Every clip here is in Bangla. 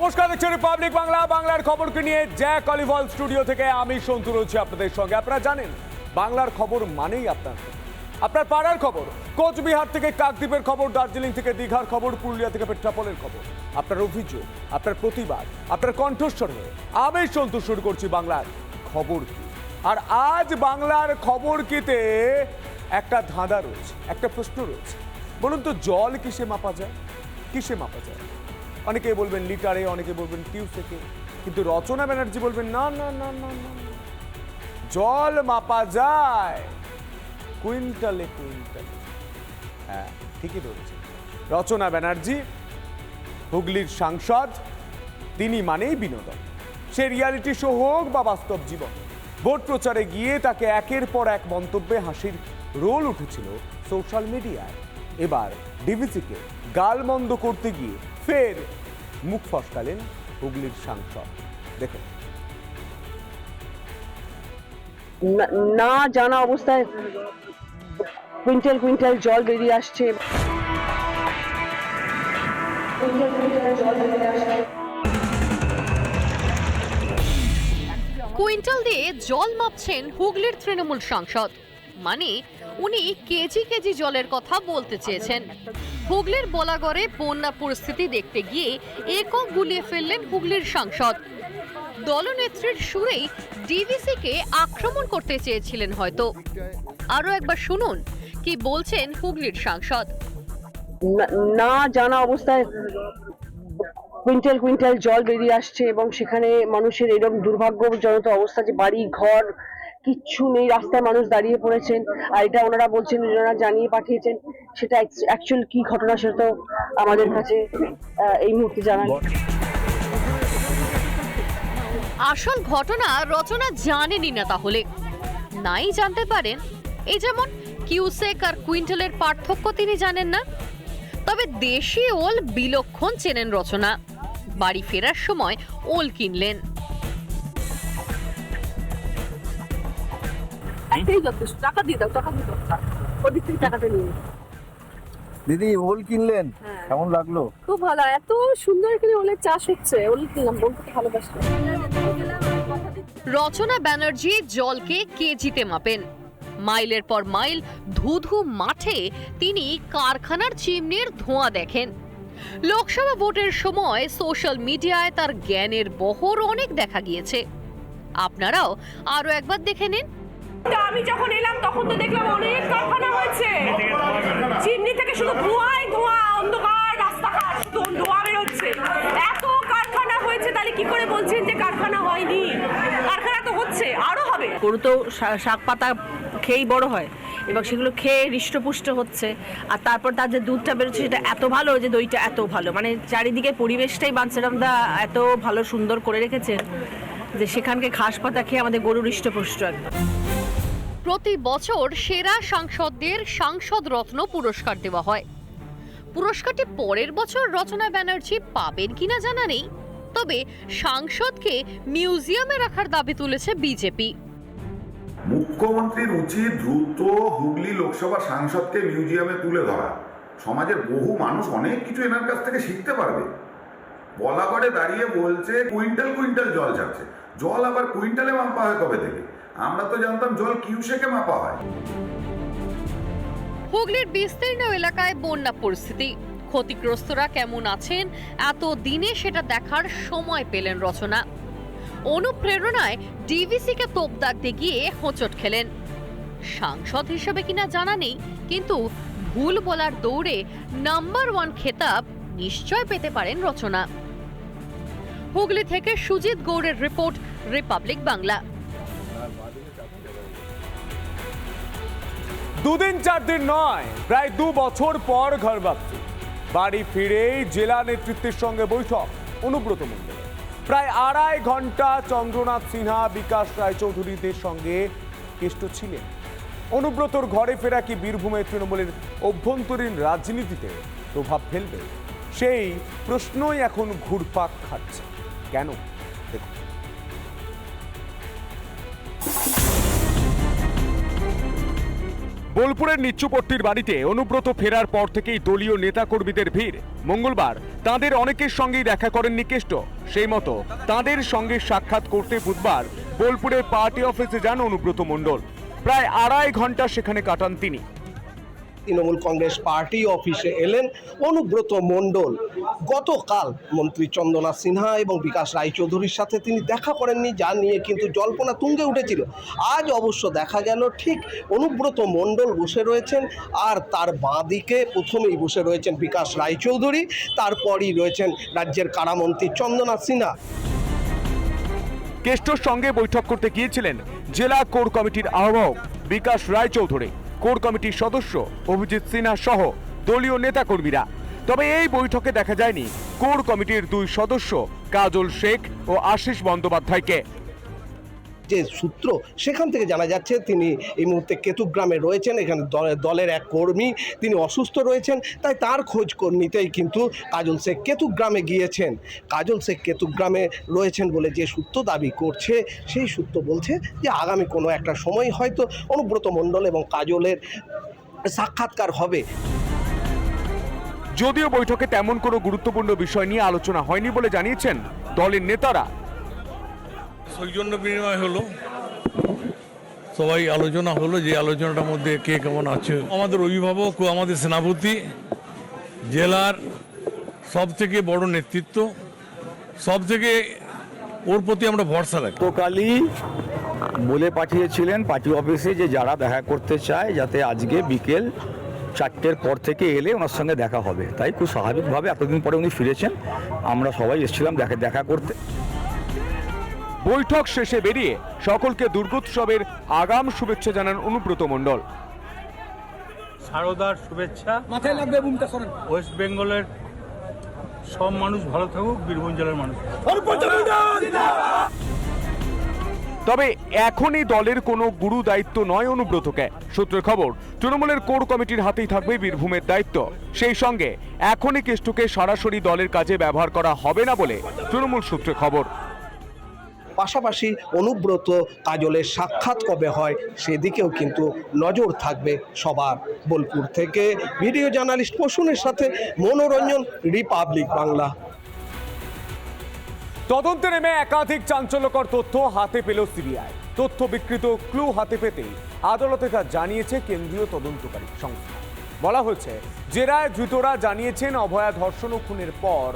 নমস্কার, দেখছেন রিপাবলিক বাংলা। বাংলার খবরকে নিয়ে জ্যাক অলিভল স্টুডিও থেকে আমি সন্তু রয়েছি আপনাদের সঙ্গে। আপনারা জানেন বাংলার খবর মানেই আপনার পাড়ার খবর। কোচবিহার থেকে কাকদ্বীপের খবর, দার্জিলিং থেকে দীঘার খবর, পুরুলিয়া থেকে পেট্রাপোলের খবর। আপনার অভিযোগ, আপনার প্রতিবাদ, আপনার কণ্ঠস্বর হয়ে আমি সন্তু শুরু করছি বাংলার খবর কি। আর আজ বাংলার খবর কিতে একটা ধাঁধা রয়েছে, একটা প্রশ্ন রয়েছে। বলুন তো, জল কিসে মাপা যায়? কিসে মাপা যায়? অনেকে বলবেন লিটারে, অনেকে বলবেন কিউসেকে, কিন্তু রচনা ব্যানার্জি বলবেন না না না না না, জল মাপা যায় কুইন্টালে কুইন্টালে। হ্যাঁ, ঠিকই ধরেছে রচনা ব্যানার্জি, হুগলির সাংসদ। তিনি মানেই বিনোদন, সে রিয়ালিটি শো হোক বা বাস্তব জীবন। ভোট প্রচারে গিয়ে তাকে একের পর এক মন্তব্যে হাসির রোল উঠেছিল সোশ্যাল মিডিয়ায়। এবার ডিভিসিকে গালমন্দ করতে গিয়ে ফের মুখ ফসকালেন হুগলির সাংসদ। দেখুন। না জানা অবস্থায় কুইন্টাল কুইন্টাল জল বেরিয়ে আসছে। কুইন্টাল দিয়ে জল মাপছেন হুগলির তৃণমূল সাংসদ, মানে উনি কেজি কেজি জলের কথা বলতে চেয়েছেন। হুগলির বলাগড়ে বন্যা পরিস্থিতি দেখতে গিয়ে একক গুলিয়ে ফেললেন হুগলির সাংসদ। দলনেত্রীর সুরেই ডিভিসিকে আক্রমণ করতে চেয়েছিলেন হয়তো। আরো একবার শুনুন কি বলছেন হুগলির সাংসদ। না জানা অবস্থায় কুইন্টাল কুইন্টাল জল বেরিয়ে আসছে এবং সেখানে মানুষের এরকম দুর্ভাগ্যজনক অবস্থা যে বাড়ি ঘর কিচ্ছু নেই, রাস্তায় মানুষ দাঁড়িয়ে পড়েছেন। আর এটা ওনারা বলছেন, ওনারা জানিয়ে পাঠিয়েছেন। সেটা অ্যাকচুয়াল কি ঘটনা সেটা তো আমাদের কাছে এই মুহূর্তে জানা নেই। আসল ঘটনা রচনা জানেনই না, তাহলে নাই জানতে পারেন। এই যেমন কিউসেক আর কুইন্টালের পার্থক্য তিনি জানেন না। তবে দেশি ওল বিলক্ষণ চেনেন রচনা। বাড়ি ফেরার সময় ওল কিনলেন। দিদি, ওল কিনলেন, কেমন লাগলো? খুব ভালো, এত সুন্দর এখানে ওলের চাষ হচ্ছে। ওল কিনলাম, বলতে ভালোবাসি। রচনা ব্যানার্জি জলকে কেজিতে মাপেন। মাইলের পর মাইল ধুধু মাঠে তিনি কারখানার চিমনির ধোঁয়া দেখেন। লোকসভা ভোটের সময় সোশ্যাল মিডিয়ায় তার জ্ঞানের বহর অনেক দেখা গিয়েছে। আপনারাও আরো একবার দেখে নিন। আমি যখন এলাম তখন তো দেখলাম অনেক কারখানা হয়েছে। চিমনি থেকে শুধু ধোঁয়াই ধোঁয়া, অন্ধকার রাস্তাঘাট, শুধু ধোঁয়া বেরোচ্ছে। এত কারখানা হয়েছে, তাহলে কি করে বলছেন যে কারখানা হয়নি? কারখানা তো হচ্ছে, আরো হবে। গরু তো শাক পাতা খেয়েই বড় হয় এবং সেগুলো খেয়ে হৃষ্টপুষ্ট হচ্ছে। আর তারপর তার যে দুধটা বেরোচ্ছে সেটা এত ভালো, যে দইটা এত ভালো, মানে চারিদিকে পরিবেশটাই বাঞ্ছারামদা এত ভালো সুন্দর করে রেখেছেন যে সেখানকে ঘাস পাতা খেয়ে আমাদের গরু হৃষ্টপুষ্ট একদম। প্রতি বছর সেরা সাংসদদের সাংসদ রত্ন পুরস্কার দেওয়া হয়। পুরস্কারটি পরের বছর রচনা ব্যানার্জি পাবেন কিনা জানা নেই। তবে সাংসদকে মিউজিয়ামে রাখার দাবি তুলেছে বিজেপি। মুখ্যমন্ত্রীর উচিত দ্রুত হুগলি লোকসভা সাংসদকে মিউজিয়ামে তুলে ধরা। সমাজের বহু মানুষ অনেক কিছু এনার কাছ থেকে শিখতে পারবে। বলাগড়ে দাঁড়িয়ে বলছে কুইন্টাল কুইন্টাল জল ছাড়ছে। জল আবার কুইন্টালে মাপা হয় কবে থেকে? আমরা তো জানতাম জল কিউসেকে মাপা হয়। হুগলির বিস্তীর্ণ এলাকায় বন্যা পরিস্থিতি, ক্ষতিগ্রস্তরা কেমন আছেন এত দিনে সেটা দেখার সময় পেলেন রচনা। অনুপ্রেরণায় ডিভিসিকে তোপ দাগতে গিয়ে হোঁচট খেলেন। সাংসদ হিসেবে কিনা জানা নেই, কিন্তু ভুল বলার দৌড়ে নাম্বার 1 খেতাব নিশ্চয় পেতে পারেন রচনা। হুগলি থেকে সুজিত গৌড়ের রিপোর্ট, রিপাবলিক বাংলা। দুদিন 4 দিন নয়, প্রায় 2 বছর পর ঘর ভাবছি। বাড়ি ফিরেই জেলা নেতৃত্বের সঙ্গে বৈঠক অনুব্রত মণ্ডলের। প্রায় 2.5 ঘন্টা চন্দ্রনাথ সিনহা, বিকাশ রায়চৌধুরীদের সঙ্গে কেষ্ট ছিলেন। অনুব্রতর ঘরে ফেরা কি বীরভূমের তৃণমূলের অভ্যন্তরীণ রাজনীতিতে প্রভাব ফেলবে? সেই প্রশ্নই এখন ঘুরপাক খাচ্ছে। কেন? দেখুন। বোলপুরের নিচ্চুপট্টির বাড়িতে অনুব্রত ফেরার পর থেকেই দলীয় নেতাকর্মীদের ভিড়। মঙ্গলবার তাঁদের অনেকের সঙ্গেই দেখা করেননি কেষ্ট। সেই মতো তাঁদের সঙ্গে সাক্ষাৎ করতে বুধবার বোলপুরের পার্টি অফিসে যান অনুব্রত মণ্ডল। প্রায় 2.5 ঘন্টা সেখানে কাটান তিনি। তৃণমূল কংগ্রেস পার্টি অফিসে এলেন অনুব্রত মণ্ডল। গতকাল মন্ত্রী চন্দনা সিনহা এবং বিকাশ রায়চৌধুরীর সাথে তিনি দেখা করেননি, যা নিয়ে কিন্তু জল্পনা তুঙ্গে উঠেছিল। আজ অবশ্য দেখা গেল ঠিক অনুব্রত মণ্ডল বসে রয়েছেন, আর তার বাঁদিকে প্রথমেই বসে রয়েছেন বিকাশ রায়চৌধুরী, তারপরই রয়েছেন রাজ্যের কারামন্ত্রী চন্দনা সিনহা। কেষ্টর সঙ্গে বৈঠক করতে গিয়েছিলেন জেলা কোর কমিটির আহ্বায়ক বিকাশ রায়চৌধুরী, কোর কমিটির সদস্য অভিজিৎ সিনহা সহ দলীয় নেতাকর্মীরা। তবে এই বৈঠকে দেখা যায়নি কোর কমিটির 2 সদস্য কাজল শেখ ও আশিস বন্দ্যোপাধ্যায়কে। যে সূত্র সেখান থেকে জানা যাচ্ছে তিনি এই মুহূর্তে কেতুগ্রামে রয়েছেন। এখানে দলের এক কর্মী তিনি অসুস্থ রয়েছেন, তাই তার খোঁজ নিতেই কিন্তু কাজল শেখ কেতুগ্রামে গিয়েছেন। কাজল শেখ কেতুগ্রামে রয়েছেন বলে যে সূত্র দাবি করছে, সেই সূত্র বলছে যে আগামী কোনো একটা সময় হয়তো অনুব্রত মণ্ডল এবং কাজলের সাক্ষাৎকার হবে। যদিও বৈঠকে তেমন কোনো গুরুত্বপূর্ণ বিষয় নিয়ে আলোচনা হয়নি বলে জানিয়েছেন দলের নেতারা। সৌজন্য বিনিময় হলো, সবাই আলোচনা হলো, যে আলোচনাটার মধ্যে কে কেমন আছে। আমাদের অভিভাবক ও আমাদের সেনাপতি, জেলার সব থেকে বড় নেতৃত্ব, সব থেকে ওর প্রতি আমরা ভরসা রাখি। গতকালই বলে পাঠিয়েছিলেন পার্টি অফিসে যে যারা দেখা করতে চায় যাতে আজকে বিকেল 4টের পর থেকে এলে ওনার সঙ্গে দেখা হবে। তাই খুব স্বাভাবিকভাবে এতদিন পরে উনি ফিরেছেন, আমরা সবাই এসেছিলাম দেখা করতে। বৈঠক শেষে বেরিয়ে সকলকে দুর্গোৎসবের আগাম শুভেচ্ছা জানান অনুব্রত মণ্ডল। শারদার শুভেচ্ছা। মাথায় লাগবে বুমটা করেন। ওয়েস্ট বেঙ্গলের সব মানুষ ভালো থাকুক, বীরভূম জেলার মানুষ। তবে এখনই দলের কোনো গুরু দায়িত্ব নয় অনুব্রতকে। সূত্রের খবর, তৃণমূলের কোর কমিটির হাতেই থাকবে বীরভূমের দায়িত্ব। সেই সঙ্গে এখনই কেষ্টকে সরাসরি দলের কাজে ব্যবহার করা হবে না বলে তৃণমূল সূত্রে খবর। পাশাপাশি অনুব্রত কাজলের সাক্ষাৎ কবে হয় সেদিকেও কিন্তু নজর থাকবে সবার। বোলপুর থেকে ভিডিও জার্নালিস্ট প্রসূনের সাথে মনোরঞ্জন, রিপাবলিক বাংলা। তদন্তে নেমে একাধিক চাঞ্চল্যকর তথ্য হাতে পেল সিবিআই। তথ্য বিকৃত ক্লু হাতে পেতেই আদালতে তা জানিয়েছে কেন্দ্রীয় তদন্তকারী সংস্থা। বলা হয়েছে, জেরায় ধৃতরা জানিয়েছেন অভয়া ধর্ষণ ও খুনের পর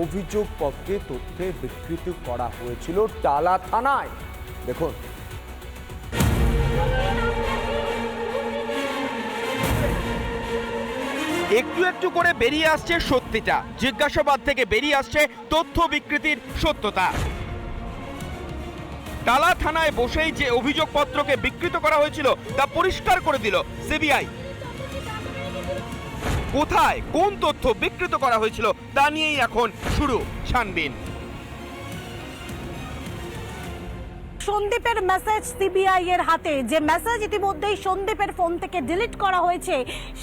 অভিযোগপত্রে তথ্যে বিকৃতি করা হয়েছিল টালা থানায়। দেখুন, একটু একটু করে বেরিয়ে আসছে সত্যিটা, জিজ্ঞাসাবাদ থেকে বেরিয়ে আসছে তথ্য বিকৃতির সত্যতা। টালা থানায় বসেই যে অভিযোগপত্রকে বিকৃত করা হয়েছিল তা পরিষ্কার করে দিল সিবিআই। কোথায় কোন তথ্য বিকৃত করা হয়েছিল তা নিয়েই এখন শুরু ছানবিন। সন্দীপের মেসেজ সিবিআই এর হাতে, যে মেসেজ ইতিমধ্যেই সন্দীপের ফোন থেকে ডিলিট করা হয়েছে,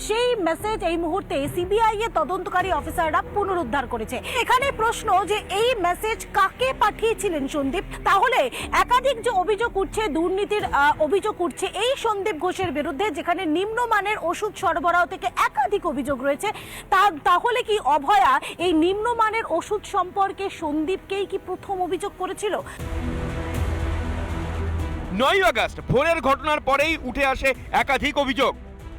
সেই মেসেজ এই মুহূর্তে সিবিআই এর তদন্তকারী অফিসাররা পুনরুদ্ধার করেছে। এখানে প্রশ্ন যে এই মেসেজ কাকে পাঠিয়েছিলেন সন্দীপ? তাহলে একাধিক যে অভিযোগ উঠছে, দুর্নীতির অভিযোগ উঠছে এই সন্দীপ ঘোষের বিরুদ্ধে, যেখানে নিম্নমানের ওষুধ সরবরাহ থেকে একাধিক অভিযোগ রয়েছে, তাহলে কি অভয়া এই নিম্নমানের ওষুধ সম্পর্কে সন্দীপকেই কি প্রথম অভিযোগ করেছিল? 9 আগস্ট ভোরের ঘটনার পরেই উঠে আসে একাধিক অভিযোগ।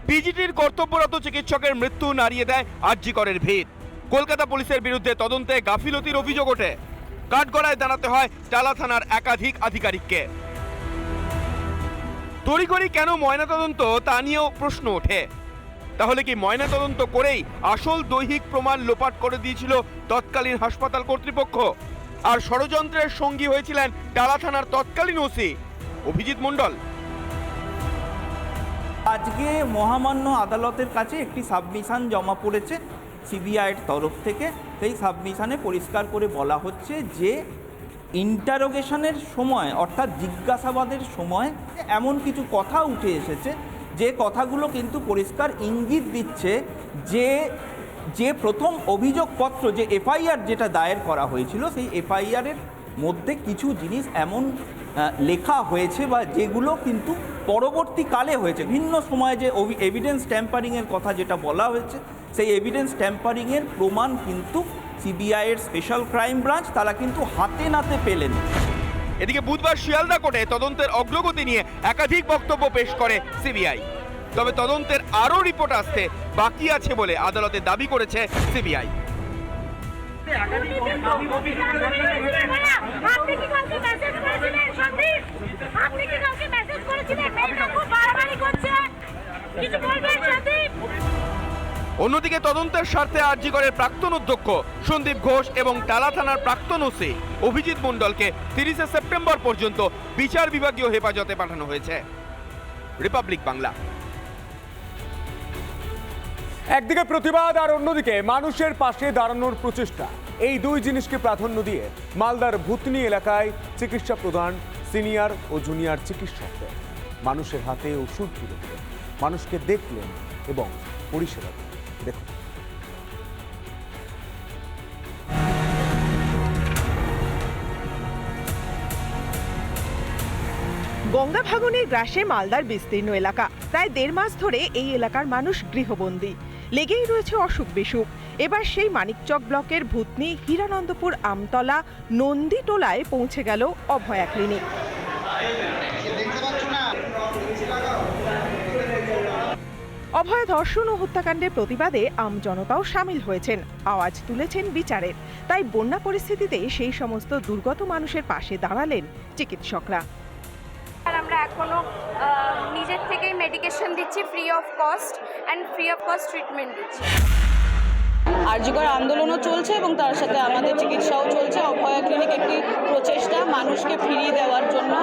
পিজিটির কর্তব্যরত চিকিৎসকের মৃত্যু নাড়িয়ে দেয় আরজি করের ভিড়। কলকাতা পুলিশের বিরুদ্ধে তদন্তে গাফিলতির অভিযোগ ওঠে। কাঠগড়ায় দাঁড়াতে হয় টালা থানার একাধিক আধিকারিককে। তড়িঘড়ি কেন ময়নাতদন্ত তা নিয়েও প্রশ্ন ওঠে। তাহলে কি ময়নাতদন্ত করেই আসল দৈহিক প্রমাণ লোপাট করে দিয়েছিল তৎকালীন হাসপাতাল কর্তৃপক্ষ? আর ষড়যন্ত্রের সঙ্গী হয়েছিলেন টালা থানার তৎকালীন ওসি অভিজিৎ মণ্ডল। আজকে মহামান্য আদালতের কাছে একটি সাবমিশন জমা পড়েছে সিবিআইয়ের তরফ থেকে। সেই সাবমিশনে পরিষ্কার করে বলা হচ্ছে যে ইন্টারোগেশনের সময়, অর্থাৎ জিজ্ঞাসাবাদের সময় এমন কিছু কথা উঠে এসেছে যে কথাগুলো কিন্তু পরিষ্কার ইঙ্গিত দিচ্ছে যে প্রথম অভিযোগপত্র, যে এফআইআর যেটা দায়ের করা হয়েছিল, সেই এফআইআরের মধ্যে কিছু জিনিস এমন লেখা হয়েছে বা যেগুলো কিন্তু পরবর্তীকালে হয়েছে, ভিন্ন সময়ে যে এভিডেন্স ট্যাম্পারিংয়ের কথা যেটা বলা হয়েছে, সেই এভিডেন্স ট্যাম্পারিংয়ের প্রমাণ কিন্তু সিবিআইয়ের স্পেশাল ক্রাইম ব্রাঞ্চ তারা কিন্তু হাতে নাতে পেলেন। এদিকে বুধবার শিয়ালদা কোর্টে তদন্তের অগ্রগতি নিয়ে একাধিক বক্তব্য পেশ করে সিবিআই। তবে তদন্তের আরও রিপোর্ট আসতে বাকি আছে বলে আদালতে দাবি করেছে সিবিআই। অন্যদিকে তদন্তের স্বার্থে আরজিকরের প্রাক্তন অধ্যক্ষ সন্দীপ ঘোষ এবং টালা থানার প্রাক্তন ওসি অভিজিৎ মণ্ডলকে 30 সেপ্টেম্বর পর্যন্ত বিচার বিভাগীয় হেফাজতে পাঠানো হয়েছে। রিপাবলিক বাংলা। একদিকে প্রতিবাদ আর অন্যদিকে মানুষের পাশে দাঁড়ানোর প্রচেষ্টা, এই দুই জিনিসকে প্রাধান্য দিয়ে মালদার ভূতনি এলাকায় চিকিৎসা প্রদান সিনিয়র ও জুনিয়র চিকিৎসকদের মানুষের হাতে ওষুধ তুলে দিলেন, মানুষকে দেখলেন এবং পরিষেবা দিলেন। দেখুন। গঙ্গা ভাঙনের গ্রাসে মালদার বিস্তীর্ণ এলাকা। প্রায় 1.5 মাস ধরে এই এলাকার মানুষ গৃহবন্দী, লেগেই রয়েছে অসুখ বিসুখ। এবার সেই মানিকচক ব্লকের ভূতনি, হিরানন্দপুর, আমতলা, নন্দীটোলায় পৌঁছে গেল অভয়া ক্লিনিক। অভয় ধর্ষণ ও হত্যাকাণ্ডের প্রতিবাদে আমজনতাও সামিল হয়েছেন, আওয়াজ তুলেছেন বিচারের। তাই বন্যা পরিস্থিতিতে সেই সমস্ত দুর্গত মানুষের পাশে দাঁড়ালেন চিকিৎসকরা। আমরা এখনো নিজের থেকেই মেডিকেশন দিচ্ছি, free of cost and free of cost treatment দিচ্ছি। আরজিকর আন্দোলনও চলছে এবং তার সাথে আমাদের চিকিৎসাও চলছে। অভয়া ক্লিনিক একটি প্রচেষ্টা মানুষকে ফিরিয়ে দেওয়ার জন্য,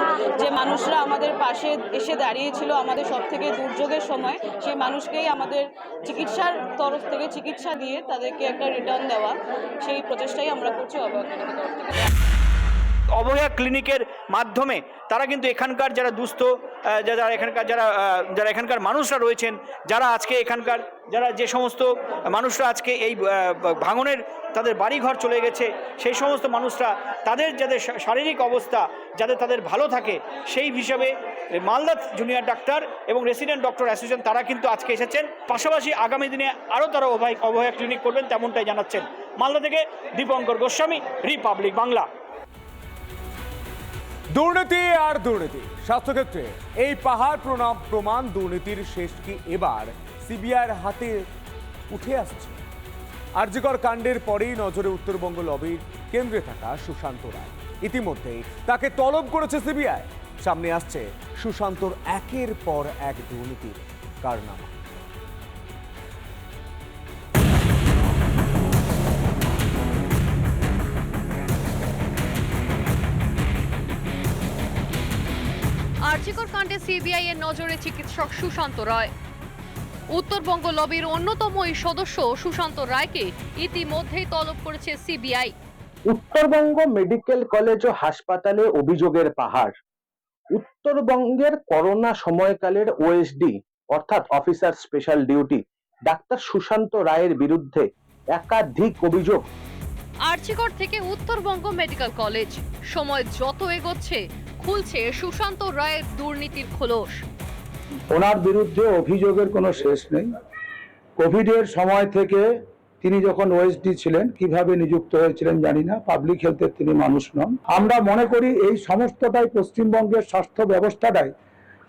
যে মানুষরা আমাদের পাশে এসে দাঁড়িয়েছিল আমাদের সব থেকে দুর্যোগের সময়, সেই মানুষকেই আমাদের চিকিৎসার তরফ থেকে চিকিৎসা দিয়ে তাদেরকে একটা রিটার্ন দেওয়া, সেই প্রচেষ্টাই আমরা করছি অভয়া ক্লিনিকের তরফ থেকে। অভয়া ক্লিনিকের মাধ্যমে তারা কিন্তু এখানকার যারা দুস্থ, যারা এখানকার মানুষরা রয়েছেন, যারা আজকে এখানকার যে সমস্ত মানুষরা আজকে এই ভাঙনের তাদের বাড়িঘর চলে গেছে, সেই সমস্ত মানুষরা তাদের যাদের শারীরিক অবস্থা যাতে তাদের ভালো থাকে, সেই হিসাবে মালদা জুনিয়র ডাক্তার এবং রেসিডেন্ট ডক্টর অ্যাসোসিয়েশন তারা কিন্তু আজকে এসেছেন। পাশাপাশি আগামী দিনে আরও তারা অভয়া ক্লিনিক করবেন তেমনটাই জানাচ্ছেন। মালদা থেকে দীপঙ্কর গোস্বামী, রিপাবলিক বাংলা। দুর্নীতি আর দুর্নীতি, স্বাস্থ্যক্ষেত্রে এই পাহাড় প্রমাণ দুর্নীতির শেষ কি এবার সিবিআইয়ের হাতে উঠে আসছে। আরজিকর কাণ্ডের পরেই নজরে উত্তরবঙ্গ লবির কেন্দ্রে থাকা সুশান্ত রায়। ইতিমধ্যেই তাকে তলব করেছে সিবিআই। সামনে আসছে সুশান্তর একের পর এক দুর্নীতির কারনামা। আরজিকর কাণ্ডে সিবিআই এর নজরে চিকিৎসক সুশান্ত রায়। উত্তরবঙ্গ লবির অন্যতম এই সদস্য সুশান্ত রায়কে ইতিমধ্যেই তলব করেছে সিবিআই। উত্তরবঙ্গ মেডিকেল কলেজ ও হাসপাতালে অভিযোগের পাহাড়। উত্তরবঙ্গের করোনা সময়কালের ওএসডি অর্থাৎ অফিসার স্পেশাল ডিউটি ডাক্তার সুশান্ত রায়ের বিরুদ্ধে একাধিক অভিযোগ। আরজিকর থেকে উত্তরবঙ্গ মেডিকেল কলেজ, সময় যত এগোচ্ছে খুলছে সুশান্ত রায়ের দুর্নীতির খোলস। ওনার বিরুদ্ধে অভিযোগের কোনো শেষ নেই। কোভিডের সময় থেকে তিনি যখন ওএসডি ছিলেন, কিভাবে নিযুক্ত হয়েছিলেন জানি না, পাবলিক হেলথের তিনি মানুষ নন। আমরা মনে করি এই সমস্তটাই পশ্চিমবঙ্গের স্বাস্থ্য ব্যবস্থাটাই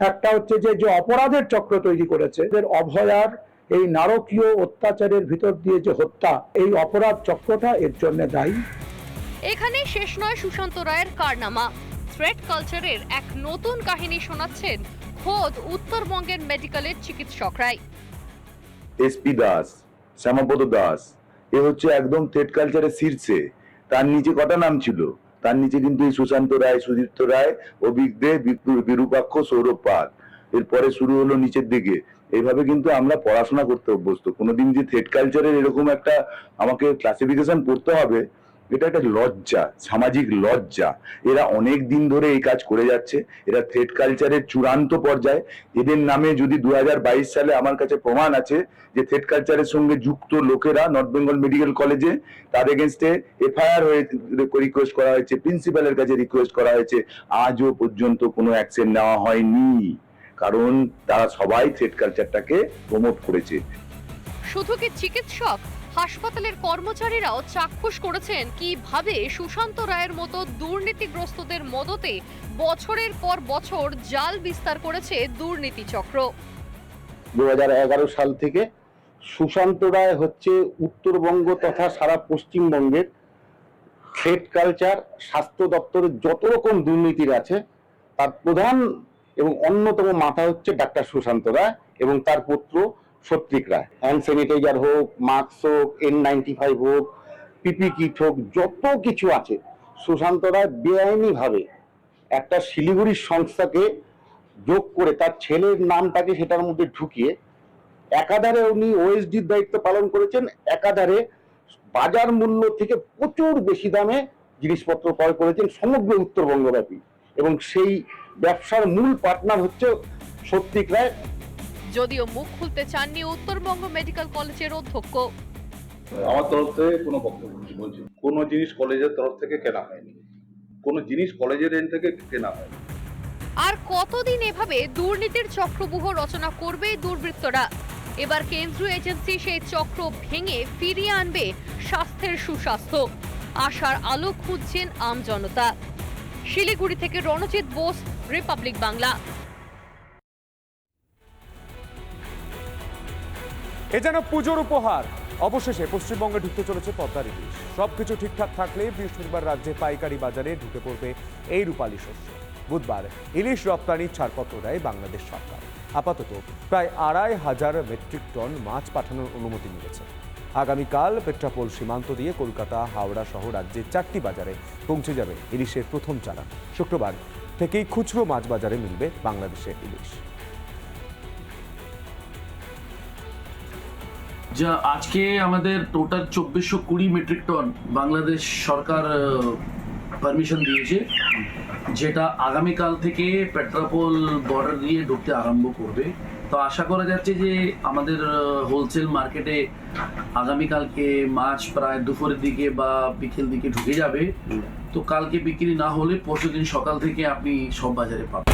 একটা হচ্ছে যে অপরাধের চক্র তৈরি করেছে। অভয়ার এই নারকীয় অত্যাচারের ভিতর দিয়ে যে হত্যা, এই অপরাধ চক্রটা এর জন্য দায়ী। এখানে শেষ নয় সুশান্ত রায়ের কারনামা। থ্রেট কালচারের এক নতুন কাহিনী শোনাচ্ছেন খোদ উত্তরবঙ্গের মেডিকেলের চিকিৎসকরাই। এসপি দাস, শ্যামাপদ দাস, এ হচ্ছে একদম থ্রেট কালচারের শীর্ষে। তার নিচে কটা নাম ছিল? তার নিচে কিন্তু এই সুশান্ত রায়, সুদীপ্ত রায়, অভিক দে, বিরূপাক্ষ, সৌরভ পাল, এরপরে শুরু হলো নিচের দিকে। এইভাবে কিন্তু আমরা পড়াশোনা করতে অভ্যস্ত। কোনোদিন যে থ্রেট কালচারের এরকম একটা আমাকে ক্লাসিফিকেশন পড়তে হবে এটা একটা লজ্জা, সামাজিক লজ্জা। এরা অনেক দিন ধরে এই কাজ করে যাচ্ছে, এরা থ্রেড কালচারের চূড়ান্ত পর্যায়ে। এদের নামে যদি 2022 সালে আমার কাছে প্রমাণ আছে যে থ্রেড কালচারের সঙ্গে যুক্ত লোকেরা নর্থ বেঙ্গল মেডিকেল কলেজে তার এগেনস্টে এফআইআর হয়ে রিকোয়েস্ট করা হয়েছে, প্রিন্সিপালের কাছে রিকোয়েস্ট করা হয়েছে, আজও পর্যন্ত কোনো অ্যাকশন নেওয়া হয়নি, কারণ তারা সবাই থ্রেড কালচারটাকে প্রমোট করেছে। শুধু কি চিকিৎসক, হাসপাতালের কর্মচারীরাও চাক্ষুষ করেছেন কিভাবে সুশান্ত রায়ের মতো দুর্নীতিগ্রস্তদের মদতে বছরের পর বছর জাল বিস্তার করেছে দুর্নীতি চক্র। 2011 সাল থেকে সুশান্ত রায় হচ্ছে উত্তরবঙ্গ তথা সারা পশ্চিমবঙ্গের থ্রেড কালচার, স্বাস্থ্য দপ্তরের যত রকম দুর্নীতির আছে তার প্রধান এবং অন্যতম মাথা হচ্ছে ডাক্তার সুশান্ত রায় এবং তার পুত্র সত্বিক রায়। হ্যান্ড স্যানিটাইজার হোক, মাস্ক হোক, N95 হোক, পিপি কিট হোক, যত কিছু আছে সুশান্ত রায় বেআইনিভাবে একটা শিলিগুড়ির সংস্থাকে যোগ করে তার ছেলের নামটাকে সেটার মধ্যে ঢুকিয়ে একাধারে উনি ওএসডির দায়িত্ব পালন করেছেন, একাধারে বাজার মূল্য থেকে প্রচুর বেশি দামে জিনিসপত্র ক্রয় করেছেন সমগ্র উত্তরবঙ্গব্যাপী, এবং সেই ব্যবসার মূল পার্টনার হচ্ছে সত্বিক রায়। যদিও মুখ খুলতে চাননি উত্তরবঙ্গ মেডিকেল কলেজের অধ্যক্ষ। আমার তরফ থেকে কোনো বক্তব্য নেই, বলছি কোনো জিনিস কলেজের তরফ থেকে কেনা হয়নি, কোনো জিনিস কলেজের এন্ড থেকে কেনা হয়নি। আর কতদিন এভাবে দুর্নীতির চক্রব্যূহ রচনা করবে দুর্বৃত্তরা? এবার কেন্দ্রীয় এজেন্সি সেই চক্র ভেঙে ফিরিয়ে আনবে স্বাস্থ্যের সুস্বাস্থ্য। আশার আলো খুঁজছেন আমজনতা। শিলিগুড়ি থেকে রণজিৎ বোস, রিপাবলিক বাংলা। এ যেন পুজোর উপহার। অবশেষে পশ্চিমবঙ্গে ঢুকতে চলেছে পদ্মার ইলিশ। সবকিছু ঠিকঠাক থাকলে বৃহস্পতিবার রাজ্যে পাইকারি বাজারে ঢুকে পড়বে এই রূপালী শস্য। বুধবার ইলিশ রপ্তানির ছাড়পত্র দেয় বাংলাদেশ সরকার। আপাতত প্রায় 2,500 মেট্রিক টন মাছ পাঠানোর অনুমতি মিলেছে। আগামীকাল পেট্রাপোল সীমান্ত দিয়ে কলকাতা, হাওড়া সহ রাজ্যের 4টি বাজারে পৌঁছে যাবে ইলিশের প্রথম চালান। শুক্রবার থেকেই খুচরো মাছ বাজারে মিলবে বাংলাদেশের ইলিশ। যা আজকে আমাদের টোটাল 2420 মেট্রিক টন বাংলাদেশ সরকার পারমিশন দিয়েছে, যেটা আগামীকাল থেকে পেট্রাপোল বর্ডার দিয়ে ঢুকতে আরম্ভ করবে। তো আশা করা যাচ্ছে যে আমাদের হোলসেল মার্কেটে আগামীকালকে মাছ প্রায় দুপুরের দিকে বা বিকেল দিকে ঢুকে যাবে। তো কালকে বিক্রি না হলে পরশুদিন সকাল থেকে আপনি সব বাজারে পাবেন।